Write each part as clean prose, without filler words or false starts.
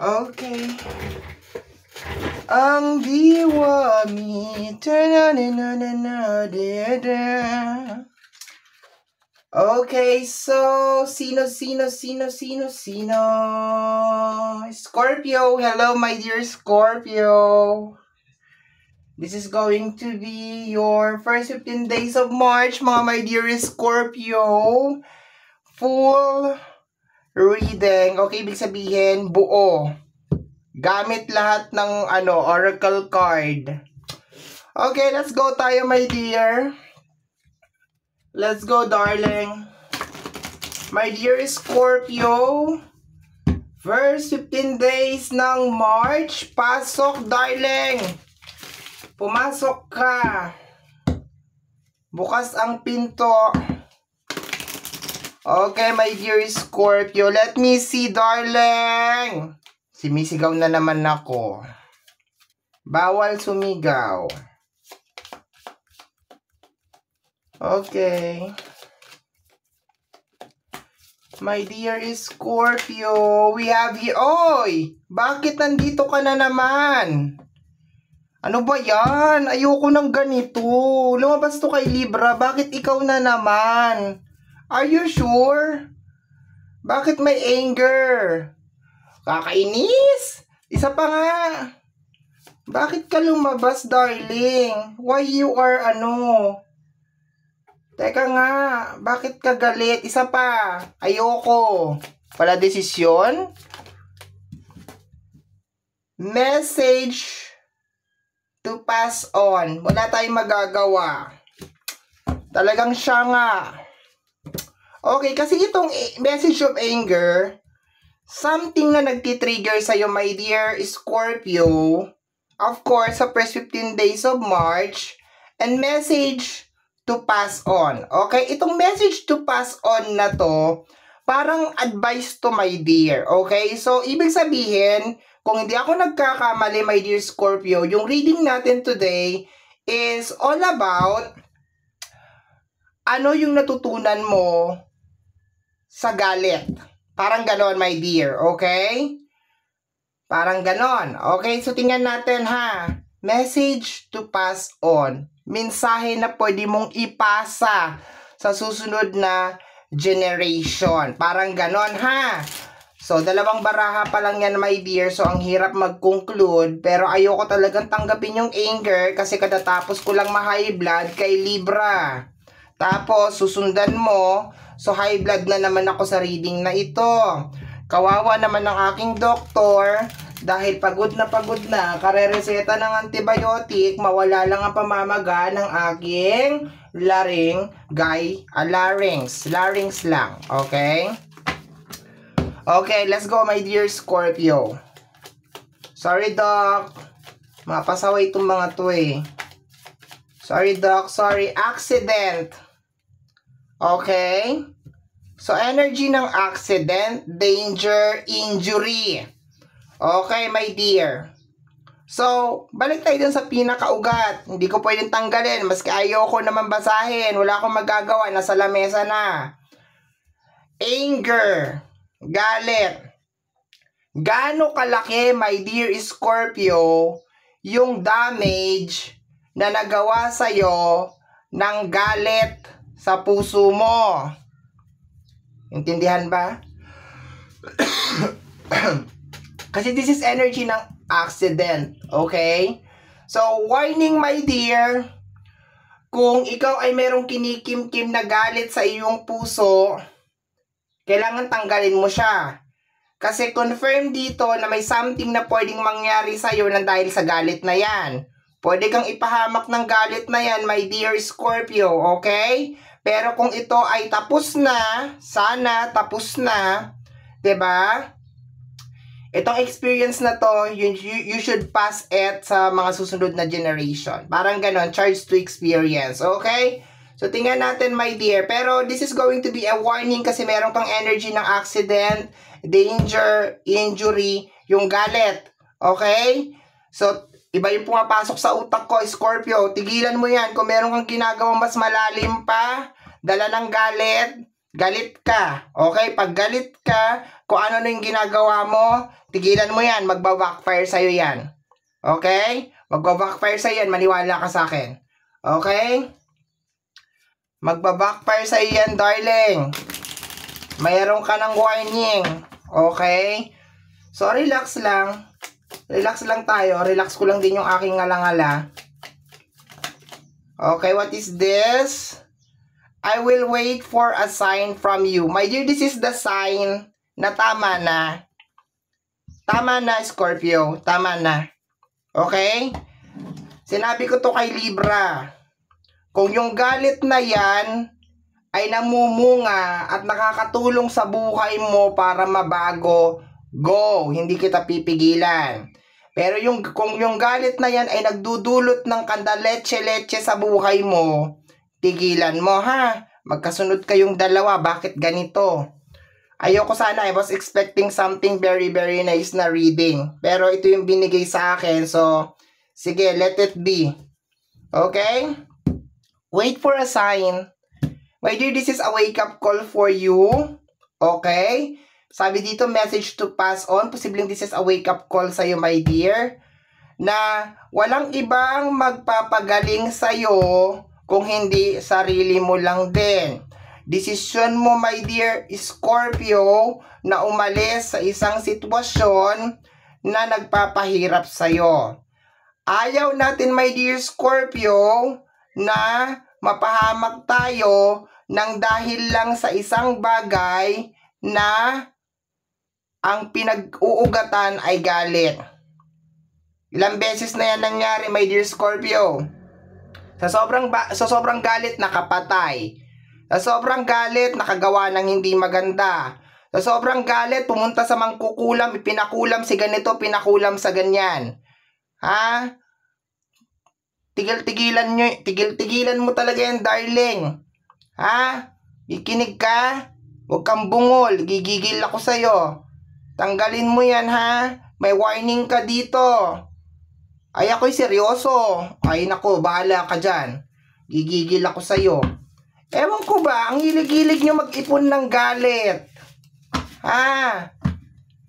Okay. Ang diwa mi Okay, so sino? Scorpio, hello my dear Scorpio. This is going to be your first 15 days of March, mga my dear Scorpio. Full reading. Okay, ibig sabihin, buo. Gamit lahat ng oracle card. Okay, let's go tayo, my dear. Let's go, darling. My dear Scorpio, first 15 days ng March, pasok, darling. Pumasok ka. Bukas ang pinto. Okay, my dear Scorpio, let me see, darling. Sumisigaw na naman ako. Bawal sumigaw. Okay. My dear Scorpio, we have here... Oy! Bakit nandito ka na naman? Ano ba yan? Ayoko ng ganito. Lumabas to kay Libra. Bakit ikaw na naman? Are you sure? Bakit may anger? Kakainis? Isa pa nga. Bakit ka lumabas, darling? Why you are Teka nga, bakit ka galit? Isa pa. Ayoko. Wala desisyon? Message to pass on. Wala tayong magagawa. Talagang siya nga. Okay, kasi itong message of anger, something na nagtitrigger sa'yo, my dear Scorpio, of course, sa first 15 days of March, and message to pass on. Okay, itong message to pass on na to, parang advice to, my dear. Okay, so, ibig sabihin, kung hindi ako nagkakamali, my dear Scorpio, yung reading natin today is all about ano yung natutunan mo sa galit. Parang ganon, my dear. Okay? Parang ganon. Okay, so tingnan natin ha. Message to pass on. Mensahe na pwede mong ipasa sa susunod na generation. Parang ganon ha. So, dalawang baraha pa lang yan, my dear. So, ang hirap mag-conclude. Pero ayoko talagang tanggapin yung anger kasi katatapos ko lang ma-high blood kay Libra. Tapos, susundan mo. So, high blood na naman ako sa reading na ito. Kawawa naman ng aking doktor. Dahil pagod na, karereseta ng antibiotic, mawala lang ang pamamaga ng aking larynx lang. Okay? Okay, let's go, my dear Scorpio. Sorry, Doc. Mapasaway itong mga to eh. Sorry, Doc. Sorry. Accident. Okay? So, energy ng accident, danger, injury. Okay, my dear. So, balik tayo dun sa pinakaugat. Hindi ko pwedeng tanggalin. Maski ayoko naman basahin. Wala akong magagawa. Nasa lamesa na. Anger. Galit. Gaano kalaki, my dear Scorpio, yung damage na nagawa sa'yo ng galit sa puso mo? Intindihan ba? Kasi this is energy ng accident, okay? So, warning, my dear, kung ikaw ay merong kinikim-kim na galit sa iyong puso, kailangan tanggalin mo siya. Kasi confirm dito na may something na pwedeng mangyari sa'yo na dahil sa galit na yan. Pwede kang ipahamak ng galit na yan, my dear Scorpio, okay? Pero kung ito ay tapos na, sana tapos na, 'di ba? Itong experience na to, you should pass it sa mga susunod na generation. Parang ganon, charge to experience, okay? So, tingnan natin, my dear. Pero, this is going to be a warning kasi meron kang energy ng accident, danger, injury, yung galit. Okay? So, iba yung pumapasok sa utak ko, Scorpio. Tigilan mo yan. Kung meron kang ginagawang mas malalim pa, dala ng galit, galit ka. Okay? Pag galit ka, kung ano na yung ginagawa mo, tigilan mo yan, magba-backfire sa'yo yan. Okay? Magba-backfire sa'yo yan, maniwala ka sa akin. Okay? Magba-backfire sa'yo yan, darling. Mayroon ka ng warning. Okay? So, relax lang. Relax lang tayo. Relax ko lang din yung aking ngala-ngala. Okay, what is this? I will wait for a sign from you. My dear, this is the sign na tama na. Tama na, Scorpio. Tama na. Okay? Sinabi ko to kay Libra. Kung yung galit na yan ay namumunga at nakakatulong sa buhay mo para mabago, go. Hindi kita pipigilan. Pero kung yung galit na yan ay nagdudulot ng kandaleche-leche sa buhay mo, tigilan mo ha. Magkasunod kayong dalawa. Bakit ganito? Ayoko sana. I was expecting something very very nice na reading. Pero ito yung binigay sa akin. So, sige, let it be. Okay? Wait for a sign. My dear, this is a wake-up call for you. Okay? Sabi dito, message to pass on. Posibleng this is a wake-up call sa'yo, my dear. Na walang ibang magpapagaling sa'yo kung hindi sarili mo lang din. Desisyon mo, my dear Scorpio, na umalis sa isang sitwasyon na nagpapahirap sa'yo. Ayaw natin, my dear Scorpio, na mapahamak tayo ng dahil lang sa isang bagay na ang pinag-uugatan ay galit. Ilang beses na yan nangyari, my dear Scorpio. Sa sobrang galit, nakapatay. Sa sobrang galit, nakagawa ng hindi maganda. Sa sobrang galit, pumunta sa mangkukulam, pinakulam si ganito, pinakulam sa ganyan. Ha? Tigil-tigilan mo talaga yan, darling. Ha? Ikinig ka? Huwag kang bungol, gigigil ako sa'yo. Tanggalin mo yan, ha? May warning ka dito. Ay, ako'y seryoso. Ay, nako, bahala ka dyan. Gigigil ako sa'yo. Ewan ko ba, ang hilig-hilig nyo mag-ipon ng galit. Ha?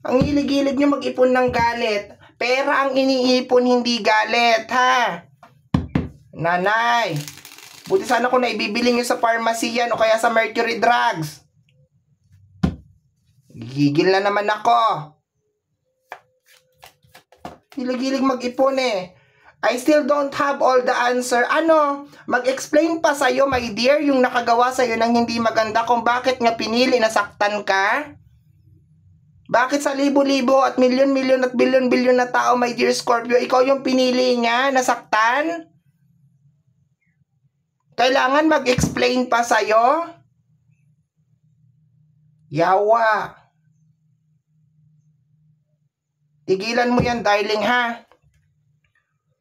Ang hilig-hilig nyo mag-ipon ng galit. Pera ang iniipon, hindi galit, ha? Nanay, buti sana kung naibibili nyo sa pharmacy yan o kaya sa Mercury Drugs. Gigil na naman ako. Hilig-hilig mag-ipon eh. I still don't have all the answer. Ano? Mag-explain pa sa'yo, my dear, yung nakagawa sa'yo ng hindi maganda kung bakit nga pinili na saktan ka? Bakit sa libo-libo at milyon-milyon at bilyon-bilyon na tao, my dear Scorpio, ikaw yung pinili niya na saktan? Kailangan mag-explain pa sa'yo? Yawa. Tigilan mo yan, darling, ha?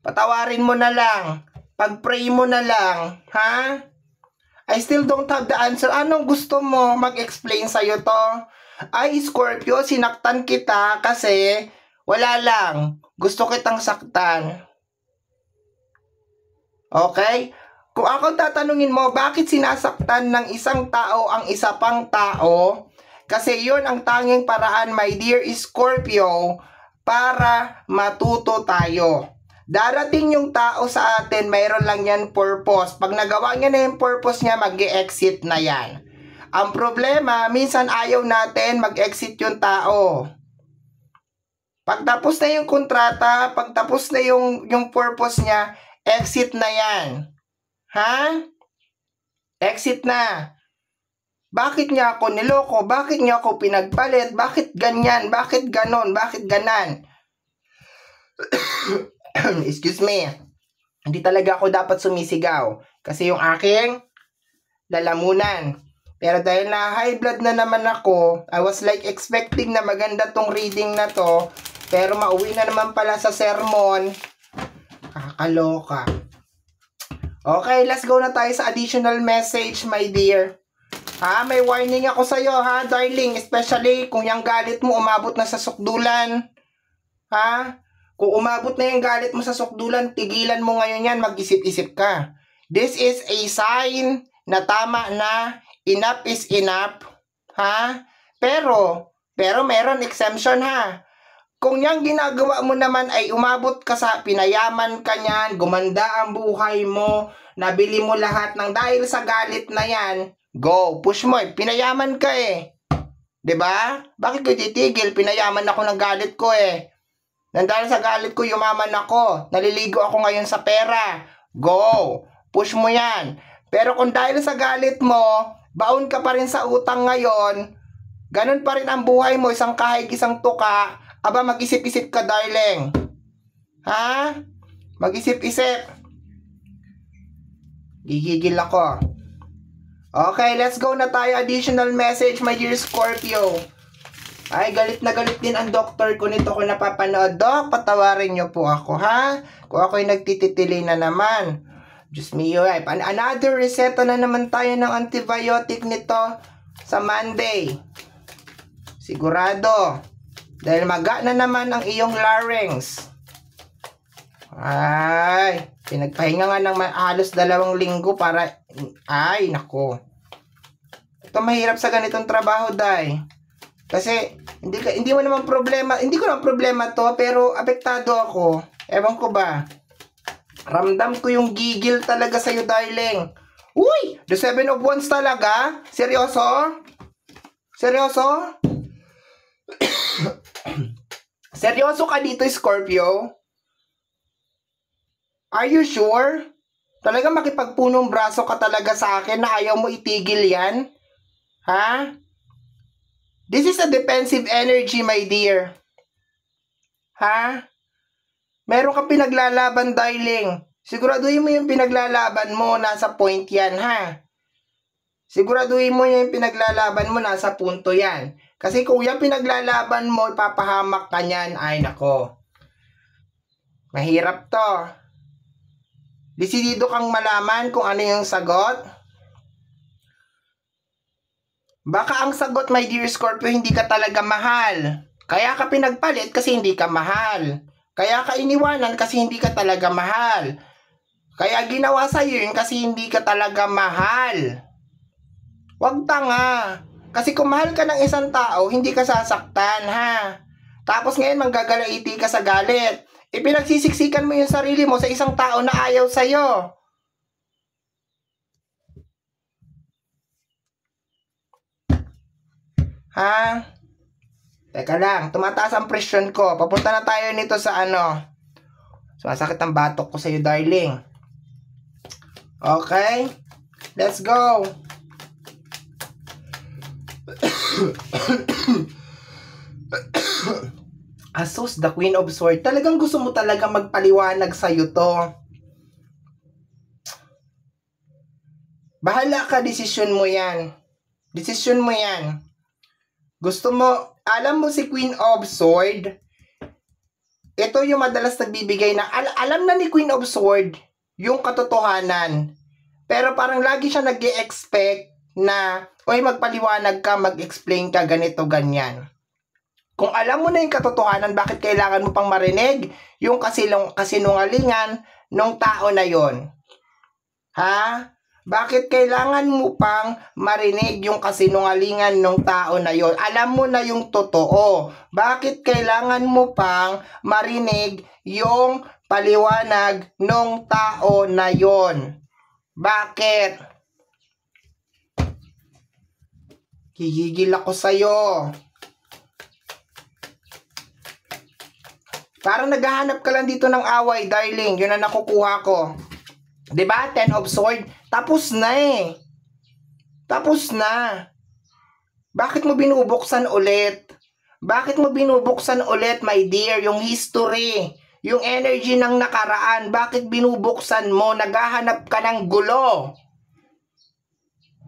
Patawarin mo na lang. Pag-pray mo na lang, ha? I still don't have the answer. Anong gusto mo mag-explain sa'yo to? Ay, Scorpio, sinaktan kita kasi wala lang. Gusto kitang saktan. Okay? Kung ako tatanungin mo, bakit sinasaktan ng isang tao ang isa pang tao? Kasi yun ang tanging paraan, my dear Scorpio, para matuto tayo. Darating yung tao sa atin, mayroon lang yan purpose. Pag nagawa niya na yung purpose niya, mag-e-exit na yan. Ang problema, minsan ayaw natin mag-exit yung tao. Pag tapos na yung kontrata, pag tapos na yung purpose niya, exit na yan. Ha? Exit na. Bakit niya ako niloko? Bakit niya ako pinagpalit? Bakit ganyan? Bakit ganon? Bakit ganan? Excuse me. Hindi talaga ako dapat sumisigaw. Kasi yung aking lalamunan. Pero dahil na high blood na naman ako, I was like expecting na maganda tong reading na to. Pero mauwi na naman pala sa sermon. Kakaloka. Okay, let's go na tayo sa additional message, my dear. Ha, may warning ako sa'yo, ha, darling. Especially kung yung galit mo umabot na sa sukdulan. Ha? Kung umabot na yung galit mo sa sukdulan, tigilan mo ngayon yan, mag-isip-isip ka. This is a sign na tama na, enough is enough. Ha? Pero, Pero meron exemption ha. Kung yung ginagawa mo naman ay umabot ka sa pinayaman ka niyan, gumanda ang buhay mo, nabili mo lahat ng dahil sa galit na yan, go, push mo eh. Pinayaman ka eh. 'Di ba? Bakit ko titigil? Pinayaman ako ng galit ko eh. Dahil sa galit ko, yumaman ako. Naliligo ako ngayon sa pera. Go! Push mo yan. Pero kung dahil sa galit mo, baon ka pa rin sa utang ngayon, ganun pa rin ang buhay mo, isang kahig, isang tuka, aba mag-isip-isip ka, darling. Ha? Mag-isip-isip. Gigigil ako. Okay, let's go na tayo. Additional message, my dear Scorpio. Ay, galit na galit din ang doktor ko nito kung napapanood. Dok, patawarin niyo po ako, ha? Kung ako'y nagtititili na naman. Diyos mio, ay. Another reseta na naman tayo ng antibiotic nito sa Monday. Sigurado. Dahil maga na naman ang iyong larynx. Ay, pinagpahinga nga ng halos 2 linggo para... Ay, nako. Ito mahirap sa ganitong trabaho, Day. Kasi, hindi mo naman problema, hindi ko naman problema to, pero apektado ako. Ewan ko ba. Ramdam ko yung gigil talaga sa'yo, darling. Uy! The 7 of Wands talaga? Seryoso? Seryoso? Seryoso ka dito, Scorpio? Are you sure? Talaga makipagpunong braso ka talaga sa akin na ayaw mo itigil yan? Ha? This is a defensive energy, my dear. Ha? Meron ka pinaglalaban, darling. Siguraduhin mo yung pinaglalaban mo, nasa point yan, ha? Siguraduhin mo yung pinaglalaban mo, nasa punto yan. Kasi kung yung pinaglalaban mo, ipapahamak ka niyan, ay nako. Mahirap to. Desidido kang malaman kung ano yung sagot. Baka ang sagot, my dear Scorpio, hindi ka talaga mahal. Kaya ka pinagpalit kasi hindi ka mahal. Kaya ka iniwanan kasi hindi ka talaga mahal. Kaya ginawa sa'yo yun kasi hindi ka talaga mahal. Wag tanga. Kasi kung mahal ka ng isang tao, hindi ka sasaktan, ha? Tapos ngayon manggagalaiti ka sa galit. Ipinagsisiksikan mo yung sarili mo sa isang tao na ayaw sa'yo. Ha? Teka lang, tumataas ang presyon ko. Papunta na tayo nito sa ano. Sumasakit ang batok ko sa'yo, darling. Okay? Let's go. Asus, the Queen of Swords. Talagang gusto mo talaga magpaliwanag sa'yo to. Bahala ka, desisyon mo yan. Desisyon mo yan. Gusto mo, alam mo si Queen of Swords, ito yung madalas nagbibigay na, alam na ni Queen of Swords yung katotohanan. Pero parang lagi siya nag-e-expect na, oy magpaliwanag ka, mag-explain ka, ganito, ganyan. Kung alam mo na yung katotohanan, bakit kailangan mo pang marinig yung kasinungalingan ng tao na yon? Ha? Bakit kailangan mo pang marinig yung kasinungalingan ng tao na yon? Alam mo na yung totoo. Bakit kailangan mo pang marinig yung paliwanag ng tao na yon? Bakit? Gigigil ako sa'yo. Parang naghahanap ka lang dito ng away, darling. Yun ang nakukuha ko. 'Di ba? 10 of Swords. Tapos na eh. Tapos na. Bakit mo binubuksan ulit? Bakit mo binubuksan ulit, my dear, yung history, yung energy ng nakaraan? Bakit binubuksan mo? Naghahanap ka ng gulo.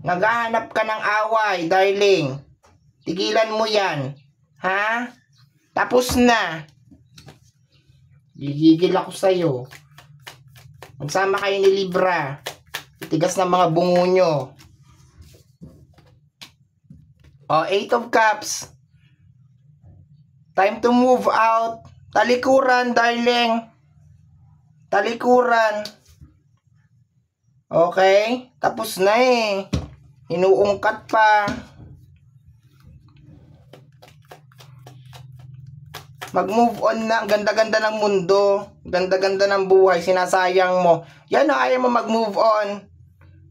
Naghahanap ka ng away, darling. Tigilan mo yan. Ha? Tapos na. Gigigil ako sa'yo. Magsama kayo ni Libra. Itigas ng mga bungo nyo. O, 8 of Cups. Time to move out. Talikuran, darling. Talikuran. Okay? Tapos na eh. Inuungkat pa. Mag-move on na. Ganda-ganda ng mundo. Ganda-ganda ng buhay. Sinasayang mo. Yan o, ayaw mo mag-move on.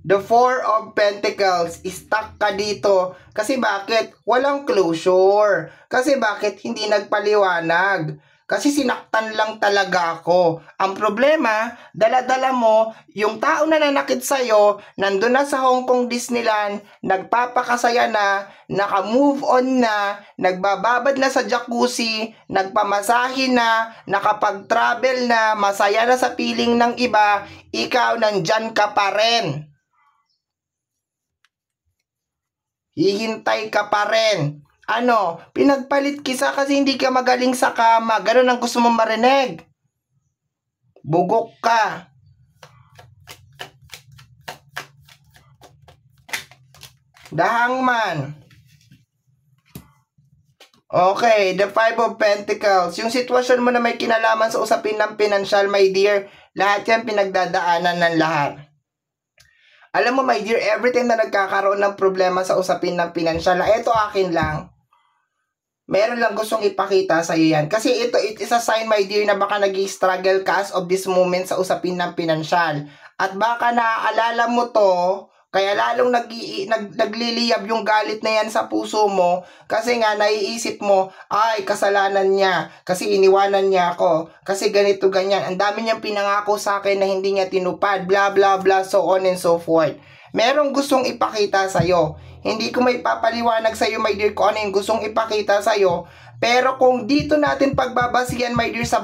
The Four of Pentacles. Stuck ka dito. Kasi bakit? Walang closure. Kasi bakit? Hindi nagpaliwanag. Kasi sinaktan lang talaga ako. Ang problema, dala-dala mo, yung tao na nanakit sa'yo, nandun na sa Hong Kong Disneyland, nagpapakasaya na, naka-move on na, nagbababad na sa jacuzzi, nagpamasahe na, nakapag-travel na, masaya na sa piling ng iba, ikaw nandyan ka pa rin. Hihintay ka pa rin. Ano, pinagpalit kisa kasi hindi ka magaling sa kama. Ganun ang gusto mong marinig. Bugok ka. The Hangman. Okay, the Five of Pentacles. Yung sitwasyon mo na may kinalaman sa usapin ng pinansyal, my dear, lahat yan pinagdadaanan ng lahat. Alam mo, my dear, every time na nagkakaroon ng problema sa usapin ng pinansyal, eto akin lang. Meron lang gustong ipakita sa iyo yan. Kasi it is a sign, my dear, na baka nag-struggle ka as of this moment sa usapin ng pinansyal. At baka naaalala mo to, kaya lalong nagliliyab yung galit na yan sa puso mo. Kasi nga, naiisip mo, ay, kasalanan niya. Kasi iniwanan niya ako. Kasi ganito, ganyan. Ang dami niyang pinangako sa akin na hindi niya tinupad. Blah, blah, blah, so on and so forth. Merong gustong ipakita sa'yo. Hindi ko may papaliwanag sa'yo, my dear, kung ano yung gustong ipakita sa'yo. Pero kung dito natin pagbabasihan, my dear, sa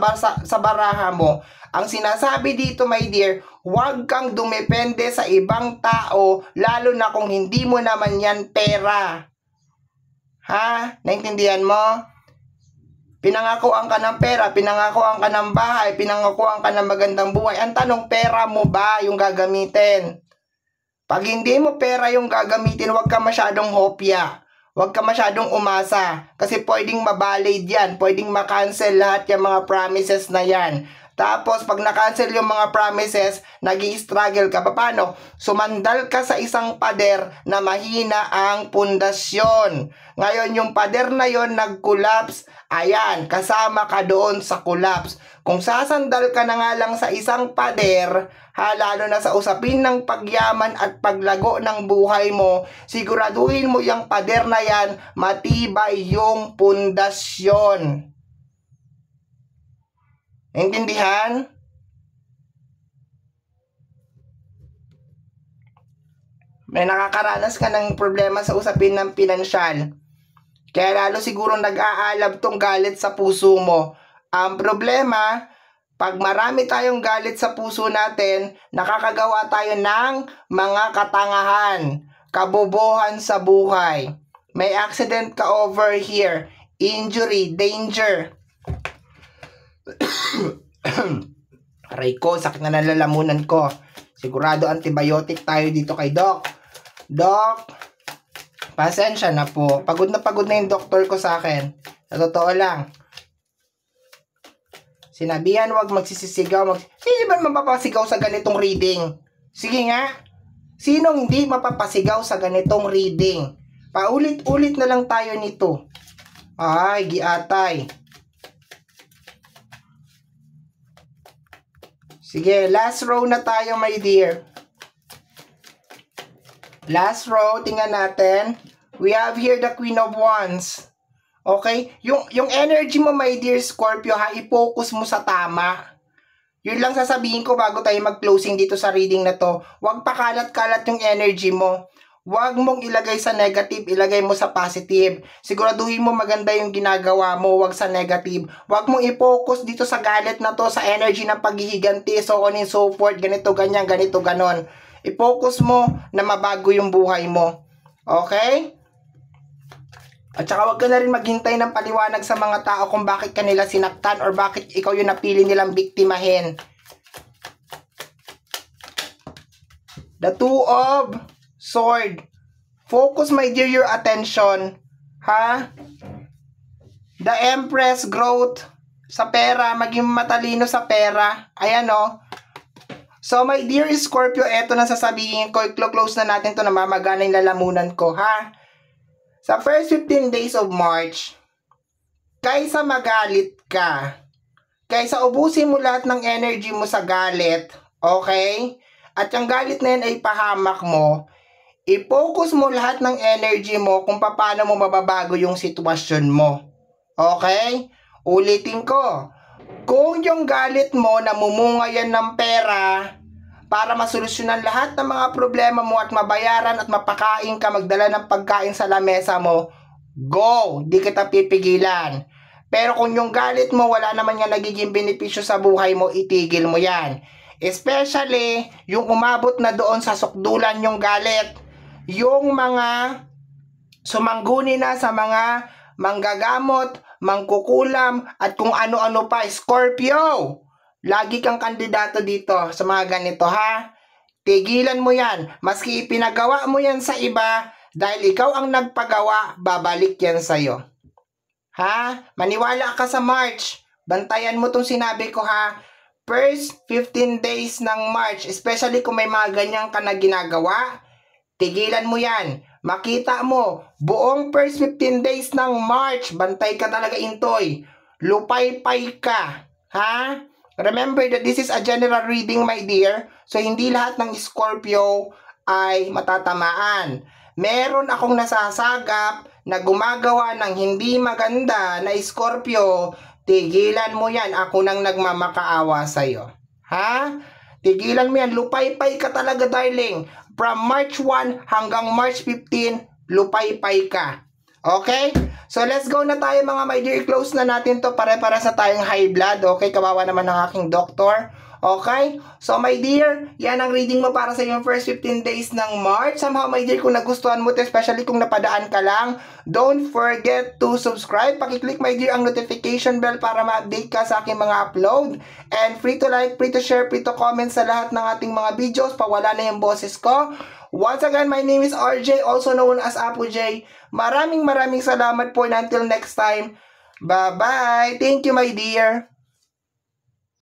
baraha mo, ang sinasabi dito, my dear, huwag kang dumepende sa ibang tao, lalo na kung hindi mo naman yan pera. Ha? Naintindihan mo? Pinangakuan ka ng pera, pinangakuan ka ng bahay, pinangakuan ka ng magandang buhay. Ang tanong, pera mo ba yung gagamitin? Pag hindi mo pera yung gagamitin, huwag ka masyadong hopya. Huwag ka masyadong umasa. Kasi pwedeng mabalid yan. Pwedeng makancel lahat yung mga promises na yan. Tapos, pag na-cancel yung mga promises, nag-i-struggle ka. Paano? Sumandal ka sa isang pader na mahina ang pundasyon. Ngayon, yung pader na yon nag-collapse. Ayan, kasama ka doon sa collapse. Kung sasandal ka na nga lang sa isang pader, lalo na sa usapin ng pagyaman at paglago ng buhay mo, siguraduhin mo yung pader na yan, matibay yung pundasyon. Intindihan? May nakakaranas ka ng problema sa usapin ng pinansyal. Kaya lalo siguro nag-aalab tong galit sa puso mo. Ang problema, pag marami tayong galit sa puso natin, nakakagawa tayo ng mga katangahan, kabobohan sa buhay. May accident ka over here, injury, danger. Aray ko, sakit na nalalamunan ko. Sigurado antibiotic tayo dito kay Doc. Doc, pasensya na po. Pagod na yung doktor ko sa akin. Sa totoo lang. Sinabihan wag magsisisigaw. Sino ba mapapasigaw sa ganitong reading? Sige nga. Sinong hindi mapapasigaw sa ganitong reading? Paulit-ulit na lang tayo nito. Ay, giatay. Sige, last row na tayo, my dear. Last row, tingnan natin. We have here the Queen of Wands. Okay? Yung energy mo, my dear Scorpio, i-focus mo sa tama. Yun lang sasabihin ko bago tayo mag-closing dito sa reading na to. Huwag pakalat-kalat yung energy mo. Huwag mong ilagay sa negative, ilagay mo sa positive. Siguraduhin mo maganda yung ginagawa mo, huwag sa negative. Huwag mong i-focus dito sa galit na to, sa energy ng paghihiganti, so on and so forth, ganito, ganyan, ganito, ganon. I-focus mo na mabago yung buhay mo. Okay? At saka huwag ka na rin maghintay ng paliwanag sa mga tao kung bakit kanila sinaktan or bakit ikaw yung napili nilang biktimahin. The Two of Sword. Focus, my dear, your attention. Ha? The Empress, growth sa pera, maging matalino sa pera. Ayan o. So, my dear Scorpio, eto na sasabihin ko. I-close na natin to na mamagana yung lalamunan ko, ha? Sa first 15 days of March, kaysa magalit ka. Kaysa ubusin mo lahat ng energy mo sa galit, okay? At yung galit na yan ay pahamak mo, i-focus mo lahat ng energy mo kung paano mo mababago yung sitwasyon mo. Okay? Ulitin ko. Kung yung galit mo namumunga yan ng pera para masolusyonan lahat ng mga problema mo at mabayaran at mapakain ka, magdala ng pagkain sa lamesa mo, go! Di kita pipigilan. Pero kung yung galit mo wala naman yan nagiging benepisyo sa buhay mo, itigil mo yan. Especially yung umabot na doon sa sukdulan yung galit. Yung mga sumangguni na sa mga manggagamot, mangkukulam, at kung ano-ano pa. Scorpio, lagi kang kandidato dito sa mga ganito, ha? Tigilan mo yan. Maski ipinagawa mo yan sa iba, dahil ikaw ang nagpagawa, babalik yan sa'yo. Ha? Maniwala ka sa March. Bantayan mo tong sinabi ko, ha? First 15 days ng March, especially kung may mga ganyan ka na ginagawa, tigilan mo yan. Makita mo, buong first 15 days ng March, bantay ka talaga, intoy. Lupay-pay ka. Ha? Remember that this is a general reading, my dear. So, hindi lahat ng Scorpio ay matatamaan. Meron akong nasasagap na gumagawa ng hindi maganda na Scorpio, tigilan mo yan. Ako nang nagmamakaawa sa'yo. Ha? Tigilan mo yan. Lupay-pay ka talaga, darling. From March 1 hanggang March 15, lupay-pay ka. Okay? So, let's go na tayo mga my dear. Close na natin to. Pare-pares na tayong high blood. Okay? Kawawa naman ng aking doktor. Okay? So, my dear, yan ang reading mo para sa yung first 15 days ng March. Somehow, my dear, kung nagustuhan mo ito, especially kung napadaan ka lang, don't forget to subscribe. Pakiclick, my dear, ang notification bell para ma-update ka sa aking mga upload. And free to like, free to share, free to comment sa lahat ng ating mga videos. Pawala na yung boses ko. Once again, my name is RJ, also known as Apo J. Maraming salamat po, and until next time, bye-bye. Thank you, my dear.